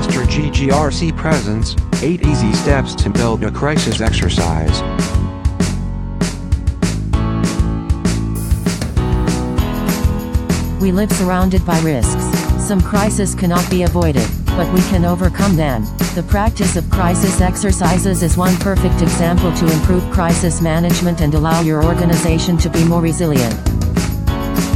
Master GGRC presents 8 easy steps to build a crisis exercise. We live surrounded by risks. Some crises cannot be avoided, but we can overcome them. The practice of crisis exercises is one perfect example to improve crisis management and allow your organization to be more resilient.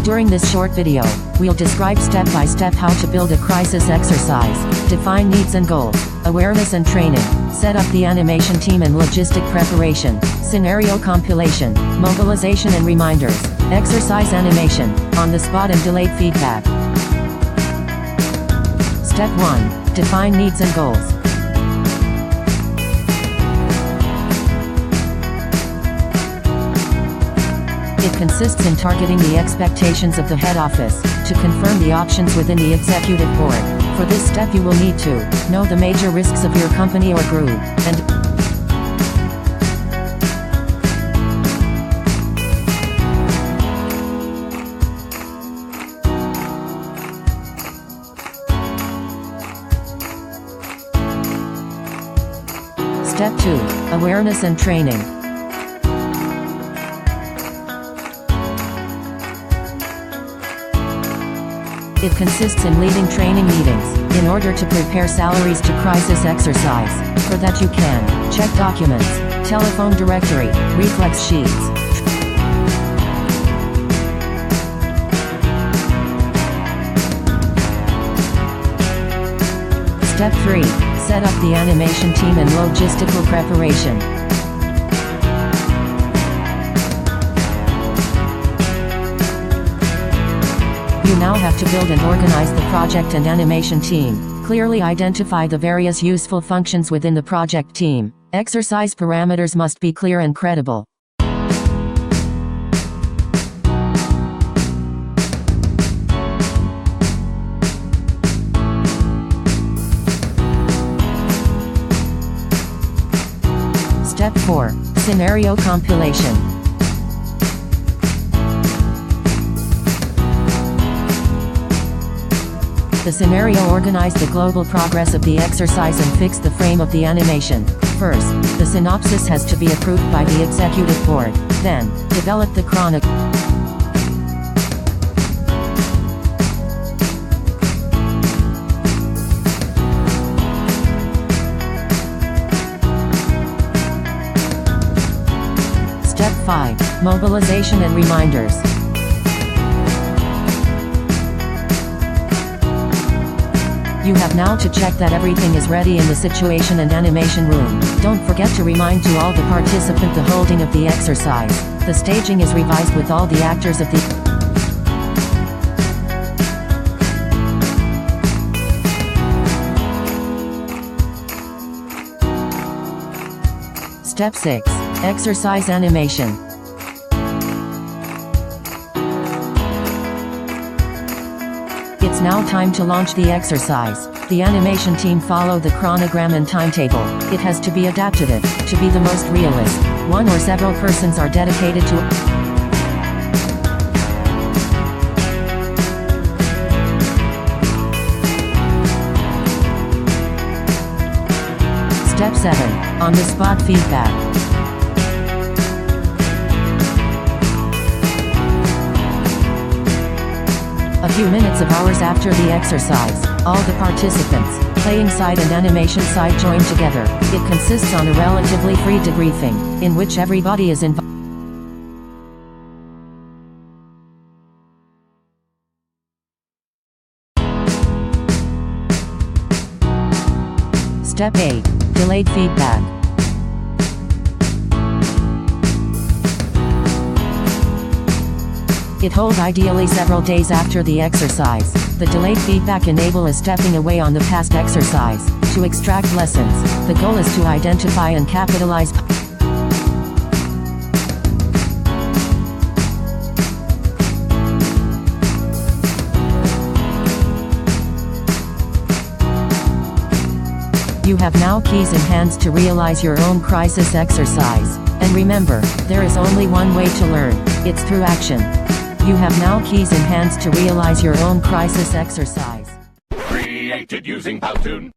During this short video, we'll describe step by step how to build a crisis exercise, define needs and goals, awareness and training, set up the animation team and logistic preparation, scenario compilation, mobilization and reminders, exercise animation, on-the-spot and delayed feedback. Step 1. Define needs and goals. It consists in targeting the expectations of the head office, to confirm the options within the executive board. For this step you will need to know the major risks of your company or group, and Step 2. Awareness and training. It consists in leading training meetings, in order to prepare salaries to crisis exercise. For that you can check documents, telephone directory, reflex sheets. Step 3. Set up the animation team and logistical preparation. You now have to build and organize the project and animation team. Clearly identify the various useful functions within the project team. Exercise parameters must be clear and credible. Step 4. Scenario compilation. The scenario organize the global progress of the exercise and fix the frame of the animation. First, the synopsis has to be approved by the executive board. Then, develop the chronic. Step 5. Mobilization and reminders. You have now to check that everything is ready in the situation and animation room. Don't forget to remind to all the participants the holding of the exercise. The staging is revised with all the actors of the Step 6. Exercise animation. It's now time to launch the exercise. The animation team follow the chronogram and timetable. It has to be adaptive, to be the most realist. One or several persons are dedicated to Step 7. On-the-spot feedback. A few minutes of hours after the exercise, all the participants, playing side and animation side join together. It consists on a relatively free debriefing, in which everybody is involved. Step 8. Delayed feedback. It holds ideally several days after the exercise. The delayed feedback enable a stepping away on the past exercise, to extract lessons. The goal is to identify and capitalize. You have now keys in hands to realize your own crisis exercise. And remember, there is only one way to learn. It's through action. You have now keys in hands to realize your own crisis exercise. Created using Powtoon.